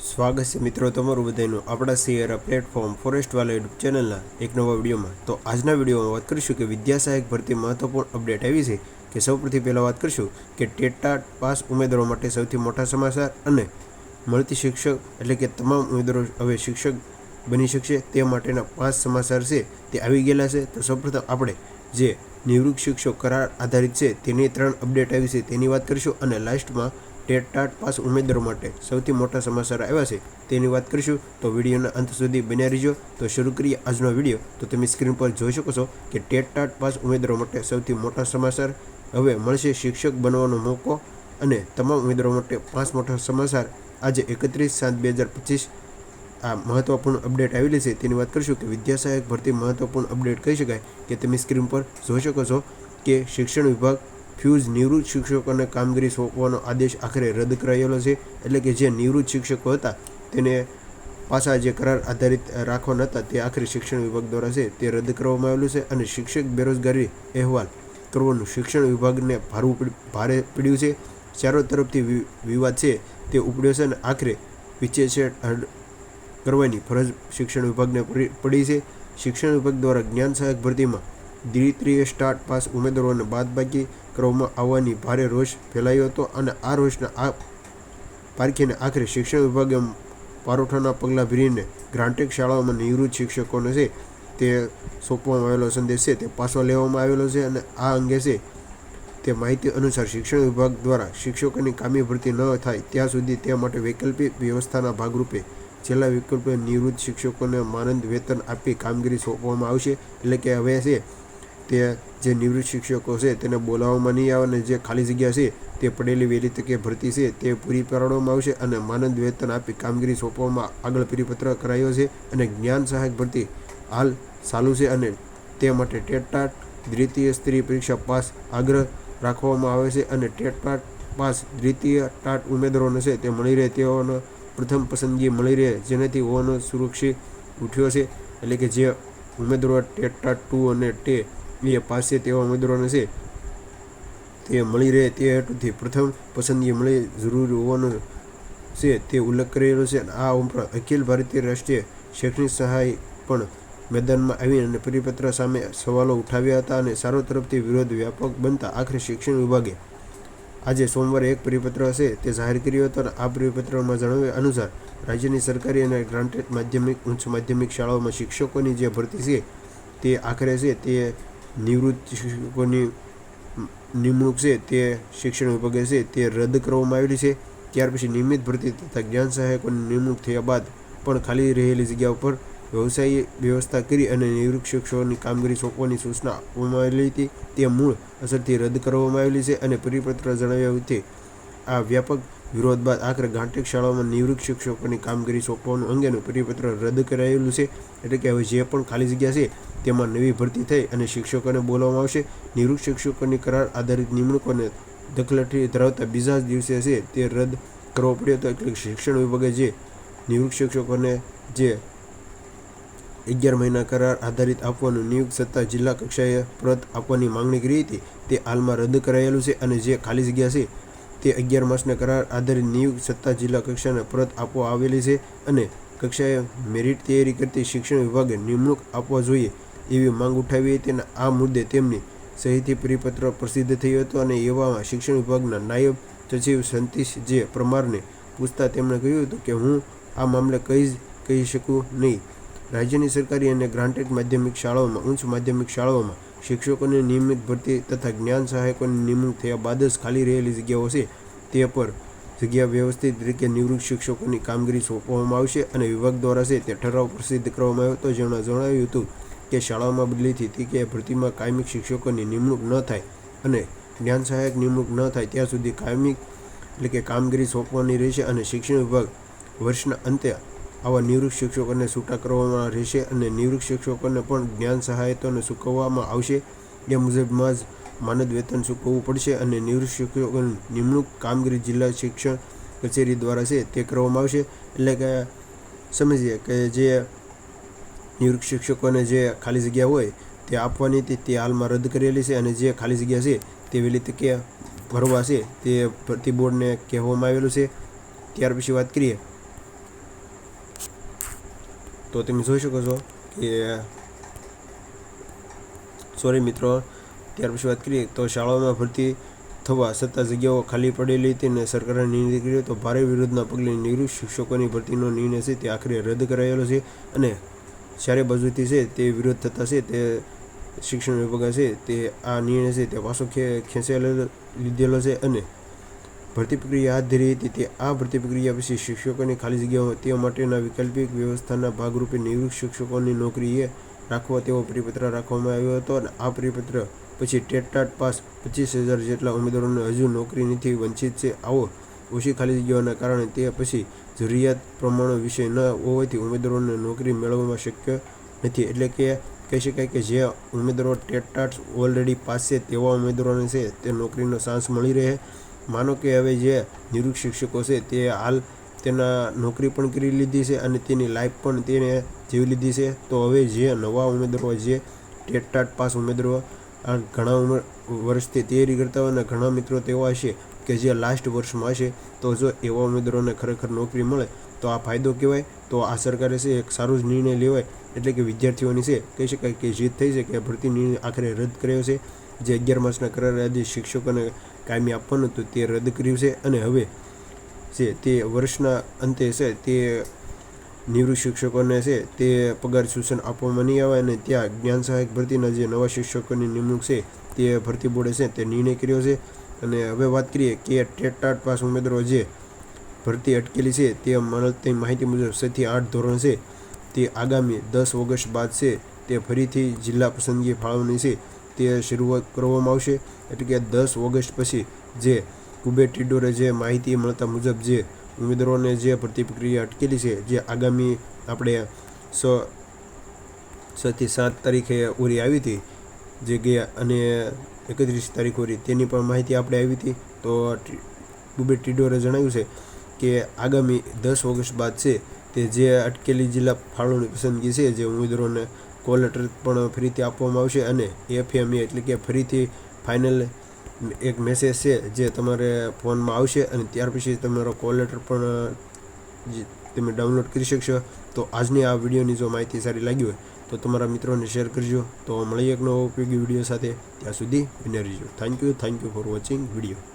સ્વાગત છે મિત્રો તમારું બધાનું આપણા શેર પ્લેટફોર્મ ફોરેસ્ટવાલા યુટ્યુબ ચેનલના એક નવા વિડીયોમાં. તો આજના વિડીયોમાં વાત કરીશું કે વિદ્યા સહાયક ભરતી મહત્વપૂર્ણ અપડેટ આવી છે. કે સૌપ્રથમ પહેલાં વાત કરીશું કે ટેટ પાસ ઉમેદવારો માટે સૌથી મોટા સમાચાર અને મળતી શિક્ષક એટલે કે તમામ ઉમેદવારો હવે શિક્ષક બની શકશે તે માટેના 5 સમાચાર છે તે આવી ગયેલા છે. તો સૌપ્રથમ આપણે જે નિવૃત્ત શિક્ષક કરાર આધારિત છે તેની 3 અપડેટ આવી છે તેની વાત કરીશું અને લાસ્ટમાં ટેટ પાસ ઉમેદવારો માટે સૌથી મોટા સમાચાર આવ્યા છે તેની વાત કરીશું. તો વિડીયોના અંત સુધી બન્યા રહીજો. તો શરૂ કરીએ આજનો વિડીયો. તો તમે સ્ક્રીન પર જોઈ શકો છો કે ટેટ પાસ ઉમેદવારો માટે સૌથી મોટા સમાચાર હવે મળશે શિક્ષક બનવાનો મોકો અને તમામ ઉમેદવારો માટે 5 મોટા સમાચાર આજે 31/7/2025 આ મહત્વપૂર્ણ અપડેટ આવેલી છે તેની વાત કરીશું. કે વિદ્યા સહાયક ભરતી મહત્વપૂર્ણ અપડેટ કહી શકાય કે તમે સ્ક્રીન પર જોઈ શકો છો કે શિક્ષણ વિભાગ ફ્યુઝ નિવૃત્ત શિક્ષકોને કામગીરી સોંપવાનો આદેશ આખરે રદ કરાયેલો છે. એટલે કે જે નિવૃત્ત શિક્ષકો હતા તેને પાછા જે કરાર આધારિત રાખવાના હતા તે આખરે શિક્ષણ વિભાગ દ્વારા છે તે રદ કરવામાં આવેલું છે અને શિક્ષક બેરોજગારી અહેવાલ કરવાનું શિક્ષણ વિભાગને ભારે પડ્યું છે. ચારો તરફથી વિવાદ છે તે ઉપડ્યો છે અને આખરે વિચ્છેદ કરવાની ફરજ શિક્ષણ વિભાગને પડી છે. શિક્ષણ વિભાગ દ્વારા જ્ઞાન સહાયક ભરતીમાં દ્વિતીય સ્ટાર્ટ પાસ ઉમેદવારોને બાદબાકી કરવામાં આવવાની ભારે રોષ ફેલાયો હતો અને આ રોષના પારખીને આખરે શિક્ષણ વિભાગે પારોઠાના પગલાં ભરીને ગ્રાન્ટેડ શાળાઓમાં નિવૃત્ત શિક્ષકોને છે તે સોંપવામાં આવેલો સંદેશ છે તે પાછો લેવામાં આવેલો છે અને આ અંગે છે તે માહિતી અનુસાર શિક્ષણ વિભાગ દ્વારા શિક્ષકોની કામી ભરતી ન થાય ત્યાં સુધી તે માટે વૈકલ્પિક વ્યવસ્થાના ભાગરૂપે છેલ્લા વિકલ્પે નિવૃત્ત શિક્ષકોને માનદ વેતન આપી કામગીરી સોંપવામાં આવશે. એટલે કે હવે છે તે જે નિવૃત્ત શિક્ષકો છે તેને બોલાવવામાં નહીં આવે અને જે ખાલી જગ્યા છે તે પડેલી વહેલી તકે ભરતી છે તે પૂરી પાડવામાં આવશે અને માનદ વેતન આપી કામગીરી સોંપવામાં આગળ પરિપત્ર કરાયો છે. અને જ્ઞાન સહાયક ભરતી હાલ ચાલુ છે અને તે માટે ટેટ દ્વિતીય સ્તરીય પરીક્ષા પાસ આગ્રહ રાખવામાં આવે છે અને ટેટ પાસ દ્વિતીય ટાટ ઉમેદવારોને છે તે મળી રહે તેઓને પ્રથમ પસંદગી મળી રહે જેનાથી હોવાનો સુરક્ષિત ઉઠ્યો છે. એટલે કે જે ઉમેદવારો ટેટ 2 અને ટે એ પાસે તેવા ઉમેદવારોને છે તે મળી રહે તે હેતુથી પ્રથમ પસંદગી મળી જરૂરી હોવાનો છે તે ઉલ્લેખ કરેલો છે. આ ઉપરાંત અખિલ ભારતીય રાષ્ટ્રીય શૈક્ષણિક સહાય પણ મેદાનમાં આવી અને પરિપત્ર સામે સવાલો ઉઠાવ્યા હતા અને ચારો તરફથી વિરોધ વ્યાપક બનતા આખરે શિક્ષણ વિભાગે આજે સોમવારે એક પરિપત્ર છે તે જાહેર કર્યો હતો અને આ પરિપત્રમાં જણાવ્યા અનુસાર રાજ્યની સરકારી અને ગ્રાન્ટેડ માધ્યમિક ઉચ્ચ માધ્યમિક શાળાઓમાં શિક્ષકોની જે ભરતી છે તે આખરે છે તે નિવૃત્ત શિક્ષકોની નિમણૂક છે તે શિક્ષણ વિભાગે છે તે રદ કરવામાં આવેલી છે. ત્યાર પછી નિયમિત ભરતી તથા જ્ઞાન સહાયકોની નિમણૂક થયા બાદ પણ ખાલી રહેલી જગ્યા ઉપર વ્યવસાયી વ્યવસ્થા કરી અને નિવૃત્ત શિક્ષકોની કામગીરી સોંપવાની સૂચના આપવામાં આવેલી હતી તે મૂળ અસરથી રદ કરવામાં આવેલી છે. અને પરિપત્ર જણાવ્યા હતી આ વ્યાપક વિરોધ બાદ આખરે ગ્રાન્ટેડ શાળાઓમાં નિવૃત્ત શિક્ષકોની કામગીરી સોંપવાનું અંગેનું પરિપત્ર રદ કરાયેલું છે. એટલે કે હવે જે પણ ખાલી જગ્યા છે તેમાં નવી ભરતી થઈ અને શિક્ષકોને બોલાવવામાં આવશે. નિવૃત્ત શિક્ષકોની કરાર આધારિત નિમણૂકોને દખલથી ધરાવતા બીજા જ દિવસે છે તે રદ કરવો પડ્યો હતો. એટલે શિક્ષણ વિભાગે જે નિવૃત્ત શિક્ષકોને જે 11 મહિના કરાર આધારિત આપવાનું નિયુક્ત સત્તા જિલ્લા કક્ષાએ પરત આપવાની માંગણી કરી હતી તે હાલમાં રદ કરાયેલું છે અને જે ખાલી જગ્યા છે તે 11 માસના કરાર આધારિત નિયુક્ત સત્તા જિલ્લા કક્ષાને પરત આપવા આવેલી છે અને કક્ષાએ મેરિટ તૈયારી કરતી શિક્ષણ વિભાગે નિમણૂક આપવા જોઈએ એવી માંગ ઉઠાવી હતી અને આ મુદ્દે તેમની સહીથી પરિપત્ર પ્રસિદ્ધ થયો હતો. અને એવામાં શિક્ષણ વિભાગના નાયબ સચિવ સંતીશ જે પરમારને પૂછતા તેમણે કહ્યું હતું કે હું આ મામલે કહી શકું નહીં. રાજ્યની સરકારી અને ગ્રાન્ટેડ માધ્યમિક શાળાઓમાં ઉચ્ચ માધ્યમિક શાળાઓમાં શિક્ષકોની નિયમિત ભરતી તથા જ્ઞાન સહાયકોની નિમણૂક થયા બાદ જ ખાલી રહેલી જગ્યાઓ છે તે પર જગ્યા વ્યવસ્થિત રીતે નિવૃત્ત શિક્ષકોની કામગીરી સોંપવામાં આવશે. અને વિભાગ દ્વારા છે તે ઠરાવ પ્રસિદ્ધ કરવામાં આવ્યો હતો જેમાં જણાવ્યું હતું કે શાળાઓમાં બદલીથી તરીકે ભરતીમાં કાયમી શિક્ષકોની નિમણૂક ન થાય અને જ્ઞાન સહાયક નિમણૂક ન થાય ત્યાં સુધી કાયમી એટલે કે કામગીરી સોંપવાની રહેશે અને શિક્ષણ વિભાગ વર્ષના અંતે આવા નિવૃત્ત શિક્ષકોને છૂટા કરવામાં રહેશે અને નિવૃત્ત શિક્ષકોને પણ જ્ઞાન સહાયતાને ચૂકવવામાં આવશે. એ મુજબમાં જ માનદ વેતન ચૂકવવું પડશે અને નિવૃત્ત શિક્ષકોની નિમણૂક કામગીરી જિલ્લા શિક્ષણ કચેરી દ્વારા છે તે કરવામાં આવશે. એટલે કે સમજીએ કે જે નિવૃત્ત શિક્ષકોને જે ખાલી જગ્યા હોય તે આપવાની હતી તે હાલમાં રદ કરેલી છે અને જે ખાલી જગ્યા છે તે વહેલી તકે ભરવા છે તે ભરતી બોર્ડને કહેવામાં આવેલું છે. ત્યાર પછી વાત કરીએ તો તમે જોઈ શકો છો કે સોરી મિત્રો, ત્યાર પછી વાત કરીએ તો શાળાઓમાં ભરતી થવા છતાં જગ્યાઓ ખાલી પડેલી હતી અને સરકારે નિર્ણય કર્યો તો ભારે વિરોધના પગલે નિવૃત્ત શિક્ષકોની ભરતીનો નિર્ણય છે તે આખરે રદ કરાયેલો છે. અને ચારે બાજુથી છે તે વિરોધ થતા છે તે શિક્ષણ વિભાગ છે તે આ નિર્ણય છે તે પાછો ખેંચાઈ લીધેલો છે અને ભરતી પ્રક્રિયા હાથ ધરી હતી. તે આ ભરતી પ્રક્રિયા પછી શિક્ષકોની ખાલી જગ્યાઓ તે માટેના વૈકલ્પિક વ્યવસ્થાના ભાગરૂપે નિવૃત્ત શિક્ષકોની નોકરીએ રાખવા તેવો પરિપત્ર રાખવામાં આવ્યો હતો. અને આ પરિપત્ર પછી ટેટ પાસ 25,000 જેટલા ઉમેદવારોને હજુ નોકરીથી વંચિત છે. આવો ઓછી ખાલી જગ્યાઓના કારણે તે પછી જરૂરિયાત પ્રમાણે વિષય ન હોવાથી ઉમેદવારોને નોકરી મેળવવામાં શક્ય નથી. એટલે કે કહી શકાય કે જે ઉમેદવારો ટેટ ઓલરેડી પાસ છે તેવા ઉમેદવારોને છે તે નોકરીનો ચાન્સ મળી રહે. માનો કે હવે જે નિવૃત્ત શિક્ષકો છે તે હાલ તેના નોકરી પણ કરી લીધી છે અને તેની લાઈફ પણ તેને જીવી લીધી છે. તો હવે જે નવા ઉમેદવારો જે ટેટ પાસ ઉમેદવારો આ ઘણા વર્ષથી તૈયારી કરતા હોય અને ઘણા મિત્રો તેવા હશે કે જે લાસ્ટ વર્ષમાં હશે, તો જો એવા ઉમેદવારોને ખરેખર નોકરી મળે તો આ ફાયદો કહેવાય. તો આ સરકારે છે એક સારો જ નિર્ણય લેવાય, એટલે કે વિદ્યાર્થીઓની છે કહી શકાય કે જીત થઈ છે કે ભરતી નિર્ણય આખરે રદ કર્યો છે. જે 11 માસના કરાર યાદી શિક્ષકોને કાયમી આપવાનું હતું તે રદ કર્યું છે. અને હવે છે તે વર્ષના અંતે છે તે નિવૃત્ત શિક્ષકોને છે તે પગાર સૂચન આપવામાં નહીં આવે અને ત્યાં જ્ઞાન સહાયક ભરતીના જે નવા શિક્ષકોની નિમણૂક છે તે ભરતી બોર્ડે છે તે નિર્ણય કર્યો છે. અને હવે વાત કરીએ કે ટેટ પાસ ઉમેદવારો જે ભરતી અટકેલી છે તે મળતી માહિતી મુજબ 6 થી 8 ધોરણ છે તે આગામી 10 ઓગસ્ટ બાદ છે તે ફરીથી જિલ્લા પસંદગી ફાળવણી છે તે શરૂઆત કરવામાં આવશે. એટલે કે 10 ઓગસ્ટ પછી જે કુબેર ટિડોરે જે માહિતી મળતા મુજબ જે ઉમેદવારોને જે ભરતી પ્રક્રિયા અટકેલી છે જે આગામી આપણે 6 થી 7 તારીખે ઓરી આવી હતી જે ગયા અને 31 તારીખ ઓરી તેની પણ માહિતી આપણે આવી હતી. તો કુબેર ટિડોરે જણાવ્યું છે કે આગામી 10 ઓગસ્ટ બાદ છે તે જે અટકેલી જિલ્લા ફાળવણી પસંદગી છે જે ઉમેદવારોને કોલ લેટર પણ ફરીથી આપવામાં આવશે અને FME એટલે કે ફરીથી ફાઇનલ એક મેસેજ છે જે તમારે ફોનમાં આવશે અને ત્યાર પછી તમારો કોલ લેટર પણ તમે ડાઉનલોડ કરી શકશો. તો આજની આ વિડીયોની જો માહિતી સારી લાગી હોય તો તમારા મિત્રોને શેર કરજો. તો મળીએ એક નવો ઉપયોગી વિડીયો સાથે. ત્યાં સુધી બન્યા રહેજો. Thank you for watching video.